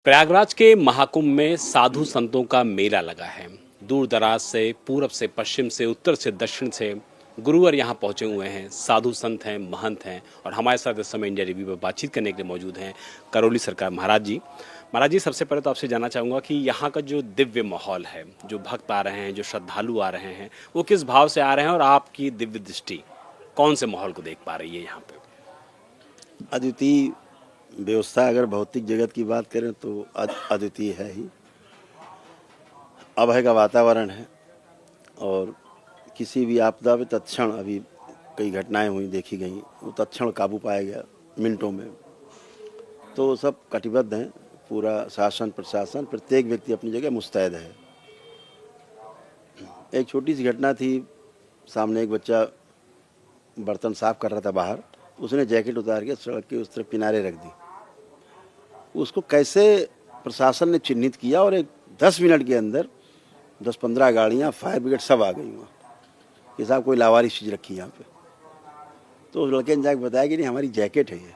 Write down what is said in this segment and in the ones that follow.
प्रयागराज के महाकुंभ में साधु संतों का मेला लगा है। दूर दराज से, पूरब से, पश्चिम से, उत्तर से, दक्षिण से गुरुवर यहाँ पहुंचे हुए हैं। साधु संत हैं, महंत हैं और हमारे साथ इस समय इंडिया टीवी पर बातचीत करने के लिए मौजूद हैं करौली सरकार महाराज जी। महाराज जी, सबसे पहले तो आपसे जानना चाहूँगा कि यहाँ का जो दिव्य माहौल है, जो भक्त आ रहे हैं, जो श्रद्धालु आ रहे हैं, वो किस भाव से आ रहे हैं और आपकी दिव्य दृष्टि कौन से माहौल को देख पा रही है यहाँ पे? अद्वितीय व्यवस्था, अगर भौतिक जगत की बात करें तो अद्वितीय है ही। अभय का वातावरण है और किसी भी आपदा में तत्क्षण, अभी कई घटनाएं हुई देखी गई, वो तत्क्षण काबू पाया गया मिनटों में। तो सब कटिबद्ध हैं, पूरा शासन प्रशासन, प्रत्येक व्यक्ति अपनी जगह मुस्तैद है। एक छोटी सी घटना थी, सामने एक बच्चा बर्तन साफ कर रहा था बाहर, उसने जैकेट उतार के सड़क के उस तरफ किनारे रख दी। उसको कैसे प्रशासन ने चिन्हित किया और एक 10 मिनट के अंदर 10-15 गाड़ियाँ, फायर ब्रिगेड सब आ गई वहाँ कि साहब कोई लावारिस चीज़ रखी यहाँ पे। तो उस लड़के ने जाकर बताया कि नहीं, हमारी जैकेट है ये।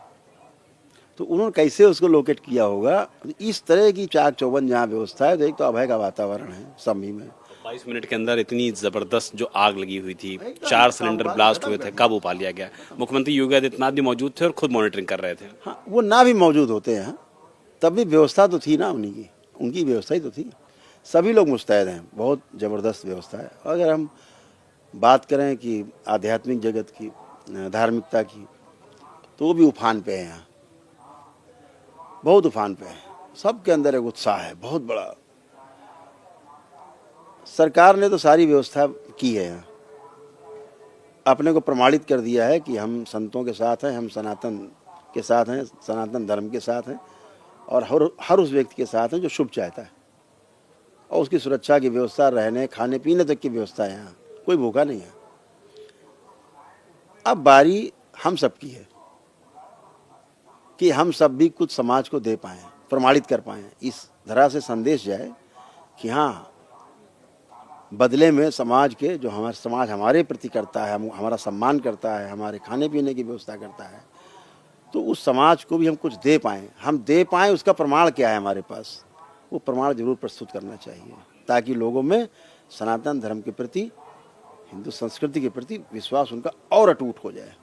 तो उन्होंने कैसे उसको लोकेट किया होगा। इस तरह की चाक चौबंद जहाँ व्यवस्था है, तो एक तो अभय का वातावरण है सभी में। 22 मिनट के अंदर इतनी जबरदस्त जो आग लगी हुई थी, 4 सिलेंडर ब्लास्ट हुए थे, काबू पा लिया गया। मुख्यमंत्री योगी आदित्यनाथ भी मौजूद थे और खुद मॉनिटरिंग कर रहे थे। हाँ, वो ना भी मौजूद होते हैं तब भी व्यवस्था तो थी ना उन्हीं की, उनकी व्यवस्था ही तो थी। सभी लोग मुस्तैद हैं, बहुत ज़बरदस्त व्यवस्था है। अगर हम बात करें कि आध्यात्मिक जगत की, धार्मिकता की, तो वो भी उफान पे है। यहाँ बहुत उफान पे है, सबके अंदर एक उत्साह है बहुत बड़ा। सरकार ने तो सारी व्यवस्था की है, यहाँ अपने को प्रमाणित कर दिया है कि हम संतों के साथ हैं, हम सनातन के साथ हैं, सनातन धर्म के साथ हैं और हर उस व्यक्ति के साथ हैं जो शुभ चाहता है। और उसकी सुरक्षा की व्यवस्था, रहने खाने पीने तक की व्यवस्था है। यहाँ कोई भूखा नहीं है। अब बारी हम सब की है कि हम सब भी कुछ समाज को दे पाएँ, प्रमाणित कर पाएँ, इस तरह से संदेश जाए कि हाँ, बदले में समाज के जो समाज हमारे प्रति करता है, हमारा सम्मान करता है, हमारे खाने पीने की व्यवस्था करता है, तो उस समाज को भी हम कुछ दे पाएँ। हम दे पाएँ, उसका प्रमाण क्या है हमारे पास, वो प्रमाण जरूर प्रस्तुत करना चाहिए, ताकि लोगों में सनातन धर्म के प्रति, हिंदू संस्कृति के प्रति विश्वास उनका और अटूट हो जाए।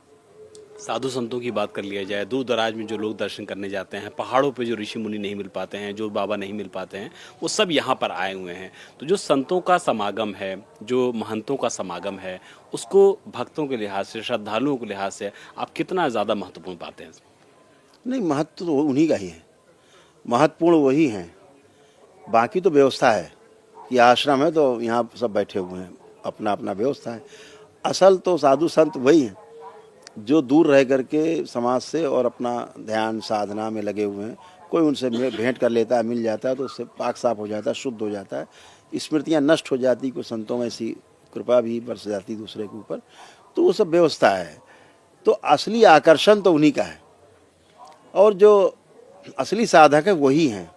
साधु संतों की बात कर लिया जाए, दूर दराज में जो लोग दर्शन करने जाते हैं, पहाड़ों पे जो ऋषि मुनि नहीं मिल पाते हैं, जो बाबा नहीं मिल पाते हैं, वो सब यहाँ पर आए हुए हैं। तो जो संतों का समागम है, जो महंतों का समागम है, उसको भक्तों के लिहाज से, श्रद्धालुओं के लिहाज से आप कितना ज़्यादा महत्वपूर्ण पाते हैं? नहीं, महत्व तो उन्हीं का ही है, महत्वपूर्ण वही हैं। बाकी तो व्यवस्था है कि आश्रम है तो यहाँ सब बैठे हुए हैं, अपना अपना व्यवस्था है। असल तो साधु संत वही हैं जो दूर रह करके समाज से और अपना ध्यान साधना में लगे हुए हैं। कोई उनसे भेंट कर लेता है, मिल जाता है, तो उससे पाक साफ हो जाता है, शुद्ध हो जाता है, स्मृतियाँ नष्ट हो जाती। कुछ संतों में ऐसी कृपा भी बरस जाती दूसरे के ऊपर। तो वो सब व्यवस्था है। तो असली आकर्षण तो उन्हीं का है और जो असली साधक है वही हैं।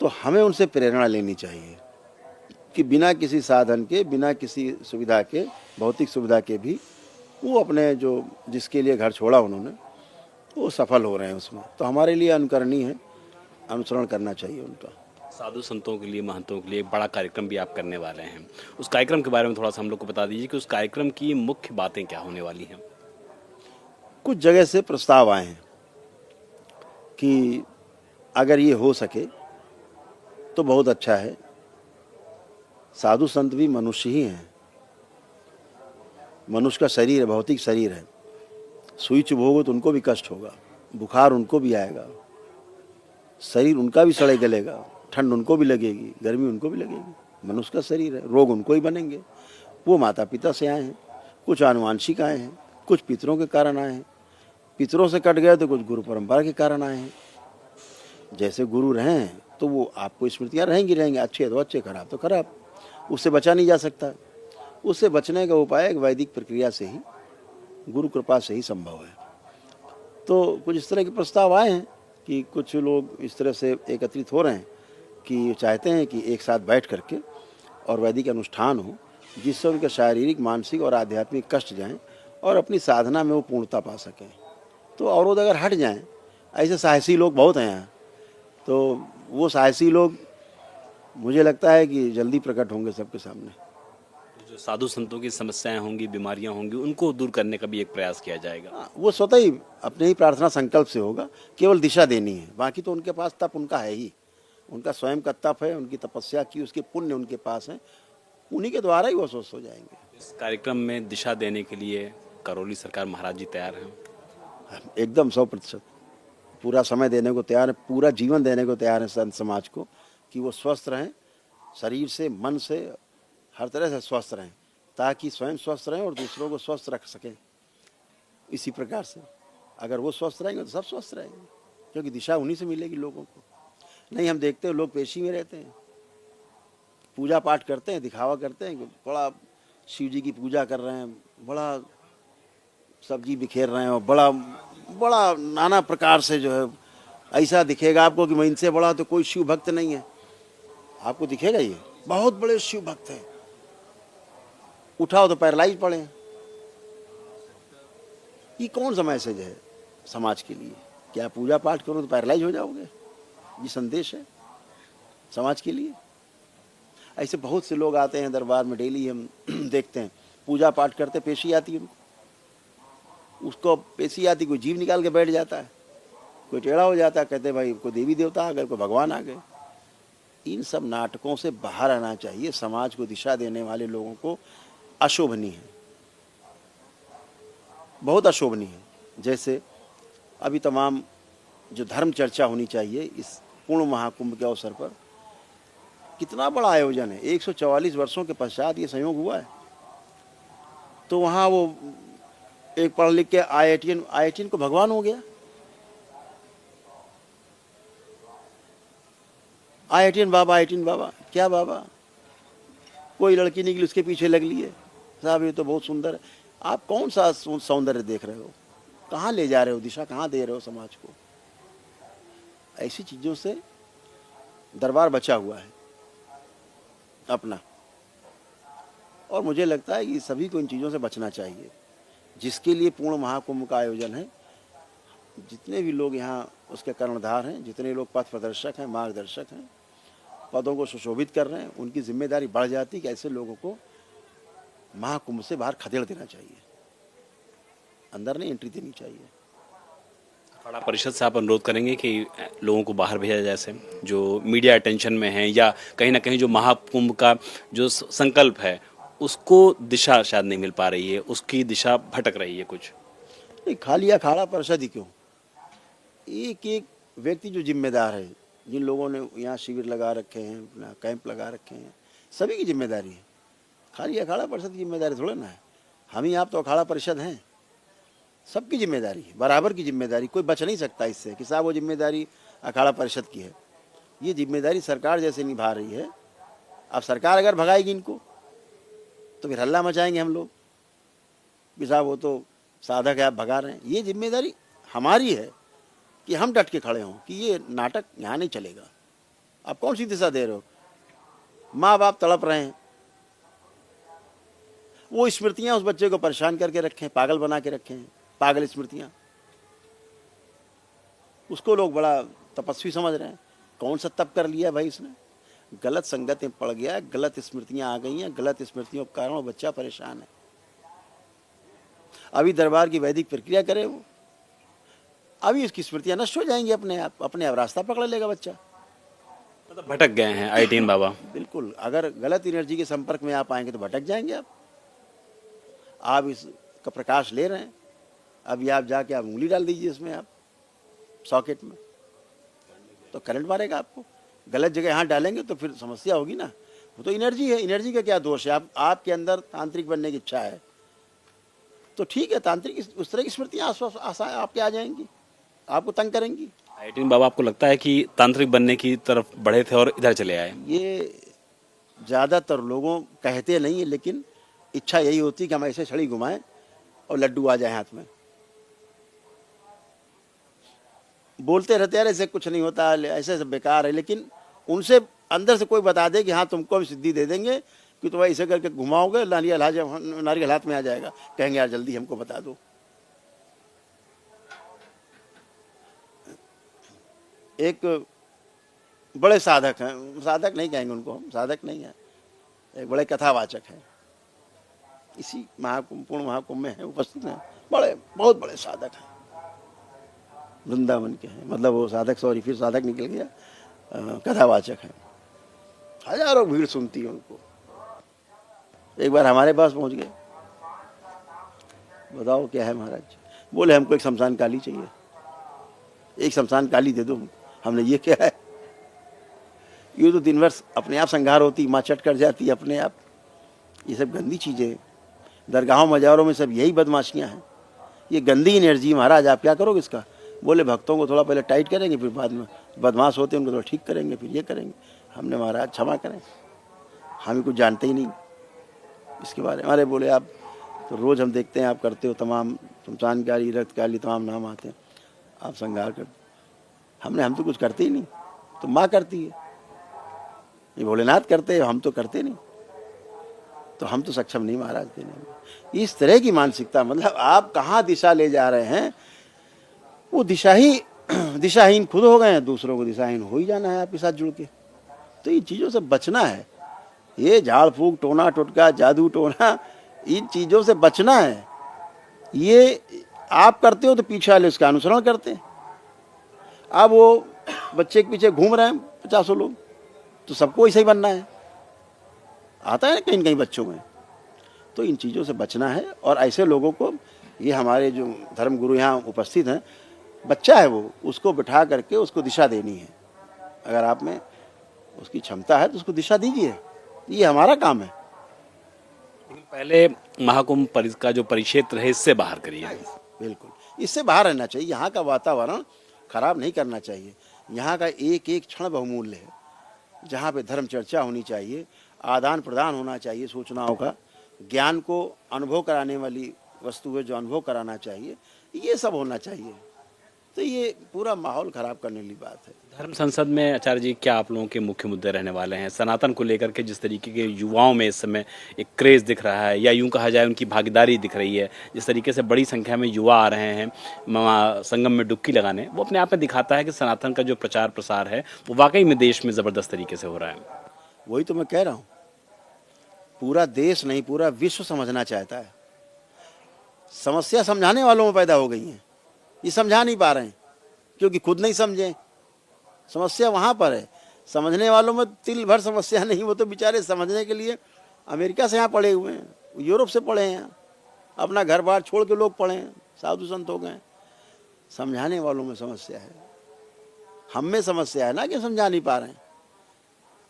तो हमें उनसे प्रेरणा लेनी चाहिए कि बिना किसी साधन के, बिना किसी सुविधा के, भौतिक सुविधा के भी वो अपने जो जिसके लिए घर छोड़ा उन्होंने, वो सफल हो रहे हैं उसमें। तो हमारे लिए अनुकरणीय है, अनुसरण करना चाहिए उनका। साधु संतों के लिए, महंतों के लिए एक बड़ा कार्यक्रम भी आप करने वाले हैं। उस कार्यक्रम के बारे में थोड़ा सा हम लोग को बता दीजिए कि उस कार्यक्रम की मुख्य बातें क्या होने वाली हैं? कुछ जगह से प्रस्ताव आए हैं कि अगर ये हो सके तो बहुत अच्छा है। साधु संत भी मनुष्य ही हैं, मनुष्य का शरीर है, भौतिक शरीर है। सुई चुभोगे तो उनको भी कष्ट होगा, बुखार उनको भी आएगा, शरीर उनका भी सड़े गलेगा, ठंड उनको भी लगेगी, गर्मी उनको भी लगेगी। मनुष्य का शरीर है, रोग उनको ही बनेंगे। वो माता पिता से आए हैं, कुछ आनुवांशिक आए हैं, कुछ पितरों के कारण आए हैं, पितरों से कट गए तो कुछ गुरु परंपरा के कारण आए हैं। जैसे गुरु रहें तो वो आपको स्मृतियाँ रहेंगी, अच्छे तो अच्छे, खराब तो खराब, उससे बचा नहीं जा सकता। उससे बचने का उपाय एक वैदिक प्रक्रिया से ही, गुरु कृपा से ही संभव है। तो कुछ इस तरह के प्रस्ताव आए हैं कि कुछ लोग इस तरह से एकत्रित हो रहे हैं कि चाहते हैं कि एक साथ बैठ करके और वैदिक अनुष्ठान हो, जिससे उनके शारीरिक, मानसिक और आध्यात्मिक कष्ट जाएं और अपनी साधना में वो पूर्णता पा सकें। तो अवरोध अगर हट जाएं, ऐसे साहसी लोग बहुत हैं यहाँ तो वो साहसी लोग मुझे लगता है कि जल्दी प्रकट होंगे सबके सामने। जो साधु संतों की समस्याएं होंगी, बीमारियां होंगी, उनको दूर करने का भी एक प्रयास किया जाएगा। हाँ, वो स्वतः ही अपने ही प्रार्थना संकल्प से होगा, केवल दिशा देनी है। बाकी तो उनके पास तप उनका है ही, उनका स्वयं का तप है, उनकी तपस्या की, उसके पुण्य उनके पास है, उन्हीं के द्वारा ही वो स्वस्थ हो जाएंगे। इस कार्यक्रम में दिशा देने के लिए करौली सरकार महाराज जी तैयार हैं। एकदम 100% पूरा समय देने को तैयार है, पूरा जीवन देने को तैयार है संत समाज को, कि वो स्वस्थ रहें, शरीर से, मन से, हर तरह से स्वस्थ रहें, ताकि स्वयं स्वस्थ रहें और दूसरों को स्वस्थ रख सकें। इसी प्रकार से अगर वो स्वस्थ रहेंगे तो सब स्वस्थ रहेंगे, क्योंकि दिशा उन्हीं से मिलेगी लोगों को। नहीं, हम देखते हैं लोग पेशी में रहते हैं, पूजा पाठ करते हैं, दिखावा करते हैं कि बड़ा शिव जी की पूजा कर रहे हैं, बड़ा सब्जी बिखेर रहे हैं और बड़ा बड़ा नाना प्रकार से जो है, ऐसा दिखेगा आपको कि मैं इनसे बड़ा तो कोई शिव भक्त नहीं है। आपको दिखेगा ये बहुत बड़े शिव भक्त हैं, उठाओ तो पैरालाइज पड़े हैं। ये कौन सा मैसेज है समाज के लिए? क्या पूजा पाठ करो तो पैरालाइज हो जाओगे? ये संदेश है समाज के लिए? ऐसे बहुत से लोग आते हैं दरबार में, डेली हम देखते हैं, पूजा पाठ करते, पेशी आती है उनको, उसको पेशी आती, कोई जीव निकाल के बैठ जाता है, कोई टेढ़ा हो जाता है, कहते हैं भाई कोई देवी देवता आ गए, कोई भगवान आ गए। इन सब नाटकों से बाहर आना चाहिए। समाज को दिशा देने वाले लोगों को अशोभनीय है, बहुत अशोभनीय है। जैसे अभी तमाम जो धर्म चर्चा होनी चाहिए इस पूर्ण महाकुंभ के अवसर पर, कितना बड़ा आयोजन है, 144 वर्षों के पश्चात ये संयोग हुआ है। तो वहाँ वो एक पढ़ लिख के आईआईटीएन को भगवान हो गया। आईआईटीएन बाबा, क्या बाबा? कोई लड़की निकली उसके पीछे लग लिए, साहब ये तो बहुत सुंदर है। आप कौन सा सौंदर्य देख रहे हो? कहाँ ले जा रहे हो? दिशा कहाँ दे रहे हो समाज को? ऐसी चीज़ों से दरबार बचा हुआ है अपना, और मुझे लगता है कि सभी को इन चीज़ों से बचना चाहिए। जिसके लिए पूर्ण महाकुंभ का आयोजन है, जितने भी लोग यहाँ उसके कर्णधार हैं, जितने लोग पथ प्रदर्शक हैं, मार्गदर्शक हैं, पदों को सुशोभित कर रहे हैं, उनकी जिम्मेदारी बढ़ जाती है कि ऐसे लोगों को महाकुंभ से बाहर खदेड़ देना चाहिए, अंदर नहीं एंट्री देनी चाहिए। अखाड़ा परिषद से आप अनुरोध करेंगे कि लोगों को बाहर भेजा जाए, जैसे जो मीडिया अटेंशन में है, या कहीं ना कहीं जो महाकुंभ का जो संकल्प है उसको दिशा शायद नहीं मिल पा रही है, उसकी दिशा भटक रही है कुछ? नहीं, खाली अखाड़ा परिषद ही क्यों, एक एक व्यक्ति जो जिम्मेदार है, जिन लोगों ने यहाँ शिविर लगा रखे हैं, अपना कैंप लगा रखे हैं, सभी की जिम्मेदारी है। खाली अखाड़ा परिषद की जिम्मेदारी थोड़ा ना है। हम ही आप तो अखाड़ा परिषद हैं, सबकी जिम्मेदारी है, बराबर की जिम्मेदारी। कोई बच नहीं सकता इससे कि साहब वो जिम्मेदारी अखाड़ा परिषद की है। ये जिम्मेदारी सरकार जैसे निभा रही है। अब सरकार अगर भगाएगी इनको तो फिर हल्ला मचाएंगे हम लोग कि साहब वो तो साधक है, आप भगा रहे हैं। ये जिम्मेदारी हमारी है कि हम डट के खड़े हों कि ये नाटक यहाँ नहीं चलेगा। आप कौन सी दिशा दे रहे हो? माँ बाप तड़प रहे हैं, वो स्मृतियाँ उस बच्चे को परेशान करके रखे हैं, पागल बना के रखे हैं, पागल स्मृतियाँ। उसको लोग बड़ा तपस्वी समझ रहे हैं। कौन सा तप कर लिया भाई इसने? गलत संगत में पड़ गया, गलत स्मृतियाँ आ गई हैं, गलत स्मृतियों के कारण वो बच्चा परेशान है। अभी दरबार की वैदिक प्रक्रिया करे वो, अभी उसकी स्मृतियाँ नष्ट हो जाएंगी अपने आप रास्ता पकड़ लेगा बच्चा। मतलब भटक गए हैं आईआईटीएन बाबा। बिल्कुल, अगर गलत एनर्जी के संपर्क में आप आएंगे तो भटक जाएंगे आप इसका प्रकाश ले रहे हैं। अभी आप जाके आप उंगली डाल दीजिए इसमें, आप सॉकेट में, तो करंट मारेगा आपको। गलत जगह हाथ डालेंगे तो फिर समस्या होगी ना। वो तो एनर्जी है, एनर्जी का क्या दोष है? आपके अंदर तांत्रिक बनने की इच्छा है तो ठीक है, तांत्रिक उस तरह की स्मृतियाँ आसान आपके आ जाएंगी, आपको तंग करेंगी। आईआईटीएन बाबा आपको लगता है कि तांत्रिक बनने की तरफ बढ़े थे और इधर चले आए? ये ज़्यादातर लोगों कहते नहीं है, लेकिन इच्छा यही होती कि हम ऐसे छड़ी घुमाएं और लड्डू आ जाए हाथ में। बोलते रहते यार ऐसे कुछ नहीं होता, ऐसे सब बेकार है, लेकिन उनसे अंदर से कोई बता दे कि हाँ तुमको हम सिद्धि दे देंगे कि तुम ऐसे करके घुमाओगे, नारियल हाथ में आ जाएगा, कहेंगे यार जल्दी हमको बता दो। एक बड़े साधक हैं, साधक नहीं कहेंगे उनको हम, साधक नहीं है, एक बड़े कथावाचक हैं, इसी महाकुंभ पूर्ण महाकुंभ में है उपस्थित हैं, बड़े बहुत बड़े साधक हैं, वृंदावन के हैं, मतलब वो साधक, सॉरी फिर साधक निकल गया, कथावाचक हैं, हजारों भीड़ सुनती है उनको। एक बार हमारे पास पहुंच गए, बताओ क्या है महाराज, बोले हमको एक शमशान काली चाहिए, एक शमशान काली दे दो हमको। हमने ये क्या है, ये तो दिन भर अपने आप संघार होती, माँ चट कर जाती अपने आप, ये सब गंदी चीज़ें, दरगाहों मज़ारों में सब यही बदमाशियाँ हैं, ये गंदी एनर्जी महाराज, आप क्या करोगे इसका। बोले भक्तों को थोड़ा पहले टाइट करेंगे, फिर बाद में बदमाश होते हैं उनको थोड़ा ठीक करेंगे, फिर ये करेंगे। हमने महाराज क्षमा करें, हम कुछ जानते ही नहीं इसके बारे में। अरे बोले आप तो रोज़ हम देखते हैं आप करते हो, तमाम शमशानकारी, रक्तकाली तमाम नाम आते हैं, आप संघार कर। हम तो कुछ करते ही नहीं, तो माँ करती है, ये भोलेनाथ करते हैं, हम तो करते नहीं, तो हम तो सक्षम नहीं महाराज देने में। इस तरह की मानसिकता, मतलब आप कहाँ दिशा ले जा रहे हैं, वो दिशाहीन खुद हो गए हैं, दूसरों को दिशाहीन हो ही जाना है आपके साथ जुड़ के। तो इन चीज़ों से बचना है, ये झाड़ फूक, टोना टोटका, जादू टोना, इन चीज़ों से बचना है। ये आप करते हो तो पीछे वाले उसका अनुसरण करते हैं। अब वो बच्चे के पीछे घूम रहे हैं 50 लोग, तो सबको ऐसा ही बनना है, आता है ना कहीं कहीं बच्चों में। तो इन चीज़ों से बचना है, और ऐसे लोगों को, ये हमारे जो धर्म गुरु यहाँ उपस्थित हैं, बच्चा है वो, उसको बिठा करके उसको दिशा देनी है। अगर आप में उसकी क्षमता है तो उसको दिशा दीजिए, ये हमारा काम है। पहले महाकुंभ का जो परिक्षेत्र है इससे बाहर करिए। बिल्कुल, इससे बाहर रहना चाहिए, यहाँ का वातावरण खराब नहीं करना चाहिए। यहाँ का एक एक क्षण बहुमूल्य है, जहाँ पे धर्म चर्चा होनी चाहिए, आदान प्रदान होना चाहिए सूचनाओं का, ज्ञान को अनुभव कराने वाली वस्तु है जो अनुभव कराना चाहिए, ये सब होना चाहिए। तो ये पूरा माहौल खराब करने वाली बात है। धर्म संसद में आचार्य जी क्या आप लोगों के मुख्य मुद्दे रहने वाले हैं? सनातन को लेकर के जिस तरीके के युवाओं में इस समय एक क्रेज दिख रहा है, या यूं कहा जाए उनकी भागीदारी दिख रही है, जिस तरीके से बड़ी संख्या में युवा आ रहे हैं संगम में डुबकी लगाने, वो अपने आप में दिखाता है कि सनातन का जो प्रचार प्रसार है वो वाकई में देश में ज़बरदस्त तरीके से हो रहा है। वही तो मैं कह रहा हूँ, पूरा देश नहीं पूरा विश्व समझना चाहता है। समस्या समझाने वालों में पैदा हो गई है, ये समझा नहीं पा रहे हैं क्योंकि खुद नहीं समझे। समस्या वहाँ पर है, समझने वालों में तिल भर समस्या नहीं। वो तो बेचारे समझने के लिए अमेरिका से यहाँ पढ़े हुए हैं, यूरोप से पढ़े हैं, अपना घर बार छोड़ के लोग पढ़े हैं, साधु संत हो गए। समझाने वालों में समस्या है, हम में समस्या है ना कि समझा नहीं पा रहे हैं।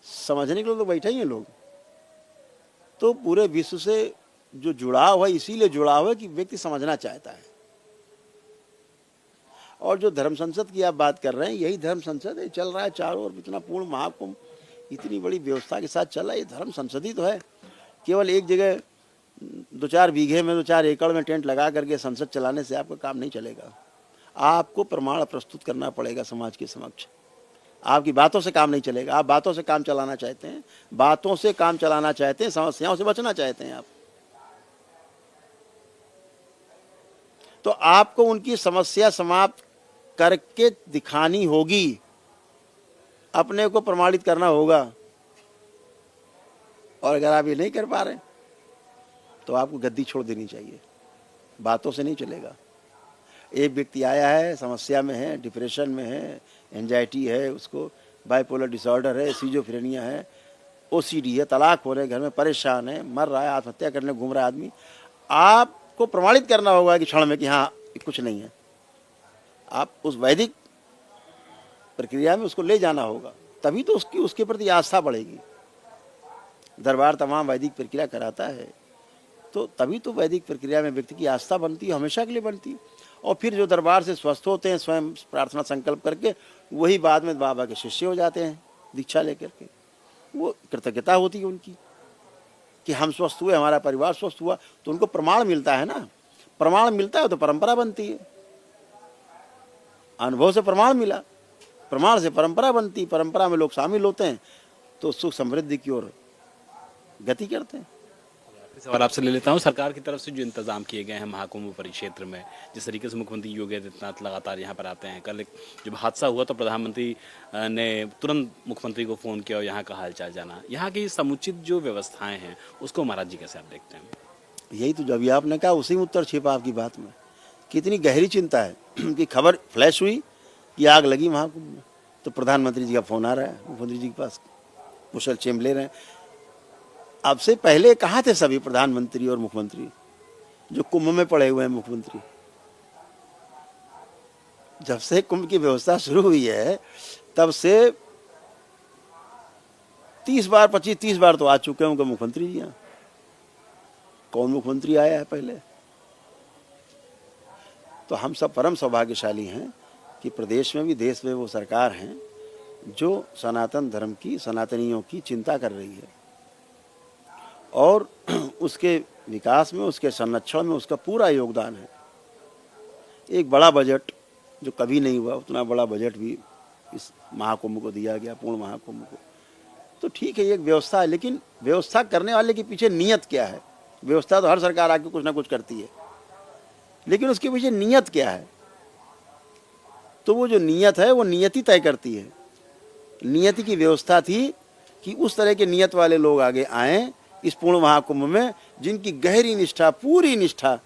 समझने के लिए तो बैठे ही हैं लोग। तो पूरे विश्व से जो जुड़ाव है, इसीलिए जुड़ाव है कि व्यक्ति समझना चाहता है। और जो धर्म संसद की आप बात कर रहे हैं, यही धर्म संसद है, चल रहा है चारों ओर, इतना पूर्ण महाकुंभ इतनी बड़ी व्यवस्था के साथ चल रहा है, ये धर्म संसद ही तो है। केवल एक जगह 2-4 बीघे में 2-4 एकड़ में टेंट लगा करके संसद चलाने से आपका काम नहीं चलेगा। आपको प्रमाण प्रस्तुत करना पड़ेगा समाज के समक्ष। आपकी बातों से काम नहीं चलेगा। आप बातों से काम चलाना चाहते हैं, बातों से काम चलाना चाहते हैं, समस्याओं से बचना चाहते हैं आप, तो आपको उनकी समस्या समाप्त करके दिखानी होगी, अपने को प्रमाणित करना होगा। और अगर आप ये नहीं कर पा रहे तो आपको गद्दी छोड़ देनी चाहिए, बातों से नहीं चलेगा। एक व्यक्ति आया है, समस्या में है, डिप्रेशन में है, एंजाइटी है, उसको बाइपोलर डिसऑर्डर है, सिजोफ्रेनिया है, ओसीडी है, तलाक हो रहे, घर में परेशान है, मर रहा है, आत्महत्या करने घूम रहा है आदमी। आपको प्रमाणित करना होगा कि क्षण में कि हाँ कुछ नहीं है। आप उस वैदिक प्रक्रिया में उसको ले जाना होगा, तभी तो उसके प्रति आस्था बढ़ेगी। दरबार तमाम वैदिक प्रक्रिया कराता है, तो तभी तो वैदिक प्रक्रिया में व्यक्ति की आस्था बनती है, हमेशा के लिए बनती है। और फिर जो दरबार से स्वस्थ होते हैं स्वयं प्रार्थना संकल्प करके, वही बाद में बाबा के शिष्य हो जाते हैं दीक्षा लेकर के। वो कृतज्ञता होती है उनकी कि हम स्वस्थ हुए, हमारा परिवार स्वस्थ हुआ, तो उनको प्रमाण मिलता है ना। प्रमाण मिलता है तो परंपरा बनती है। अनुभव से प्रमाण मिला, प्रमाण से परंपरा बनती, परंपरा में लोग शामिल होते हैं तो सुख समृद्धि की ओर गति करते हैं। सवाल आपसे ले लेता हूँ, सरकार की तरफ से जो इंतजाम किए गए हैं महाकुंभ परिक्षेत्र में, जिस तरीके से मुख्यमंत्री योगी आदित्यनाथ लगातार यहाँ पर आते हैं, कल एक जब हादसा हुआ तो प्रधानमंत्री ने तुरंत मुख्यमंत्री को फ़ोन किया और यहाँ का हालचाल जाना, यहाँ की समुचित जो व्यवस्थाएं हैं उसको महाराज जी कैसे आप देखते हैं? यही तो जब आपने कहा उसी में उत्तर छिपा आपकी बात में। कितनी गहरी चिंता है कि खबर फ्लैश हुई कि आग लगी महाकुंभ में, तो प्रधानमंत्री जी का फ़ोन आ रहा है मुख्यमंत्री जी के पास, कुशल क्षेम ले रहे हैं। अब से पहले कहाँ थे सभी प्रधानमंत्री और मुख्यमंत्री जो कुंभ में पड़े हुए हैं? मुख्यमंत्री जब से कुंभ की व्यवस्था शुरू हुई है तब से 30 बार 25-30 बार तो आ चुके होंगे मुख्यमंत्री जी यहाँ। कौन मुख्यमंत्री आया है पहले? तो हम सब परम सौभाग्यशाली हैं कि प्रदेश में भी देश में वो सरकार हैं जो सनातन धर्म की, सनातनियों की चिंता कर रही है और उसके विकास में, उसके संरक्षण में उसका पूरा योगदान है। एक बड़ा बजट जो कभी नहीं हुआ, उतना बड़ा बजट भी इस महाकुंभ को दिया गया, पूर्ण महाकुंभ को। तो ठीक है, ये एक व्यवस्था है, लेकिन व्यवस्था करने वाले के पीछे नियत क्या है? व्यवस्था तो हर सरकार आके कुछ ना कुछ करती है, लेकिन उसके पीछे नियत क्या है? तो वो जो नियत है वो नियति तय करती है। नियति की व्यवस्था थी कि उस तरह के नियत वाले लोग आगे आएं इस पूर्ण महाकुंभ में जिनकी गहरी निष्ठा, पूरी निष्ठा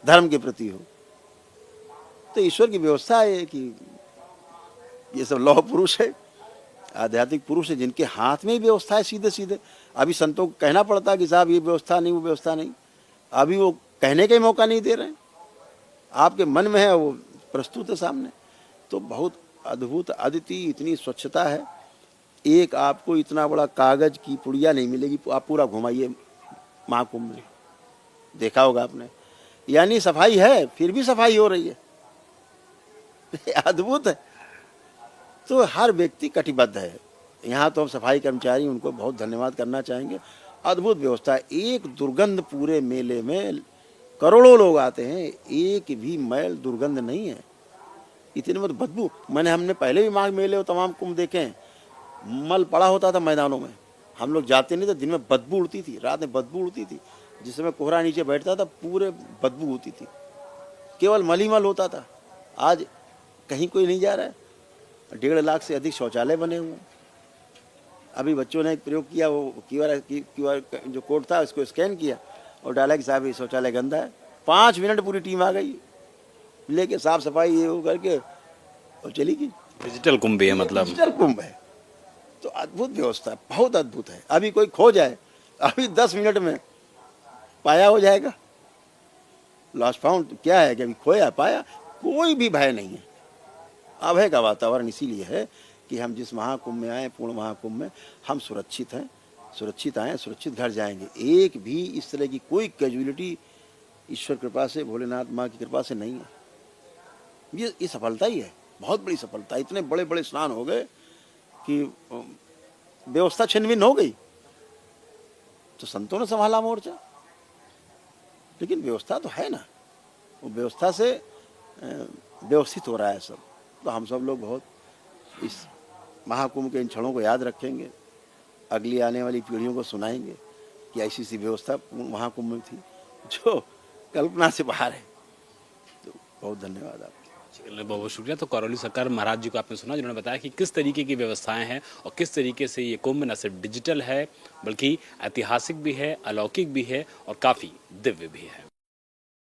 धर्म के प्रति हो। तो ईश्वर की व्यवस्था है कि ये सब लौह पुरुष है, आध्यात्मिक पुरुष है, जिनके हाथ में ही व्यवस्था है सीधे सीधे। अभी संतों को कहना पड़ता है कि साहब ये व्यवस्था नहीं, वो व्यवस्था नहीं, अभी वो कहने का ही मौका नहीं दे रहे हैं। आपके मन में है, वो प्रस्तुत है सामने। तो बहुत अद्भुत, अद्वितीय, इतनी स्वच्छता है। एक आपको इतना बड़ा कागज की पुड़िया नहीं मिलेगी, आप पूरा घुमाइए महाकुंभ में, देखा होगा आपने। यानी सफाई है, फिर भी सफाई हो रही है। अद्भुत है। तो हर व्यक्ति कटिबद्ध है। यहाँ तो हम सफाई कर्मचारी, उनको बहुत धन्यवाद करना चाहेंगे। अद्भुत व्यवस्था है। एक दुर्गंध पूरे मेले में, करोड़ों लोग आते हैं, एक भी मैल दुर्गंध नहीं है। इतने में बदबू, हमने पहले भी माघ मेले और तमाम कुंभ देखे हैं, मल पड़ा होता था मैदानों में, हम लोग जाते नहीं थे, दिन में बदबू उड़ती थी, रात में बदबू उड़ती थी, जिस समय कोहरा नीचे बैठता था पूरे बदबू होती थी, केवल मल ही मल होता था। आज कहीं कोई नहीं जा रहा है। 1.5 लाख से अधिक शौचालय बने हुए हैं। अभी बच्चों ने एक प्रयोग किया, वो क्यूआर जो कोड था उसको स्कैन किया और डाला कि साहब ये शौचालय गंदा है। 5 मिनट पूरी टीम आ गई लेके, साफ सफाई ये वो करके और चली गई। डिजिटल कुंभ भी है, मतलब डिजिटल कुंभ है। तो अद्भुत व्यवस्था है, बहुत अद्भुत है। अभी कोई खो जाए, अभी 10 मिनट में पाया हो जाएगा। लॉस्ट फाउंड क्या है कि अभी खोया पाया, कोई भी भय नहीं है। अभय का वातावरण इसीलिए है कि हम जिस महाकुंभ में आए, पूर्ण महाकुंभ में, हम सुरक्षित हैं, सुरक्षित आए, सुरक्षित घर जाएंगे। एक भी इस तरह की कोई कैजुअलिटी ईश्वर कृपा से, भोलेनाथ माँ की कृपा से नहीं है। ये सफलता ही है, बहुत बड़ी सफलता। इतने बड़े बड़े स्नान हो गए कि व्यवस्था छिन्न-भिन्न हो गई, तो संतों ने संभाला मोर्चा। लेकिन व्यवस्था तो है ना, वो व्यवस्था से व्यवस्थित हो रहा है सब। तो हम सब लोग बहुत इस महाकुंभ के इन क्षणों को याद रखेंगे, अगली आने वाली पीढ़ियों को सुनाएंगे कि ऐसी सी व्यवस्था महाकुंभ में थी जो कल्पना से बाहर है। तो बहुत धन्यवाद आपका। बहुत बहुत शुक्रिया। तो करौली सरकार महाराज जी को आपने सुना, जिन्होंने बताया कि किस तरीके की व्यवस्थाएं हैं और किस तरीके से ये कुंभ न सिर्फ डिजिटल है बल्कि ऐतिहासिक भी है, अलौकिक भी है और काफ़ी दिव्य भी है।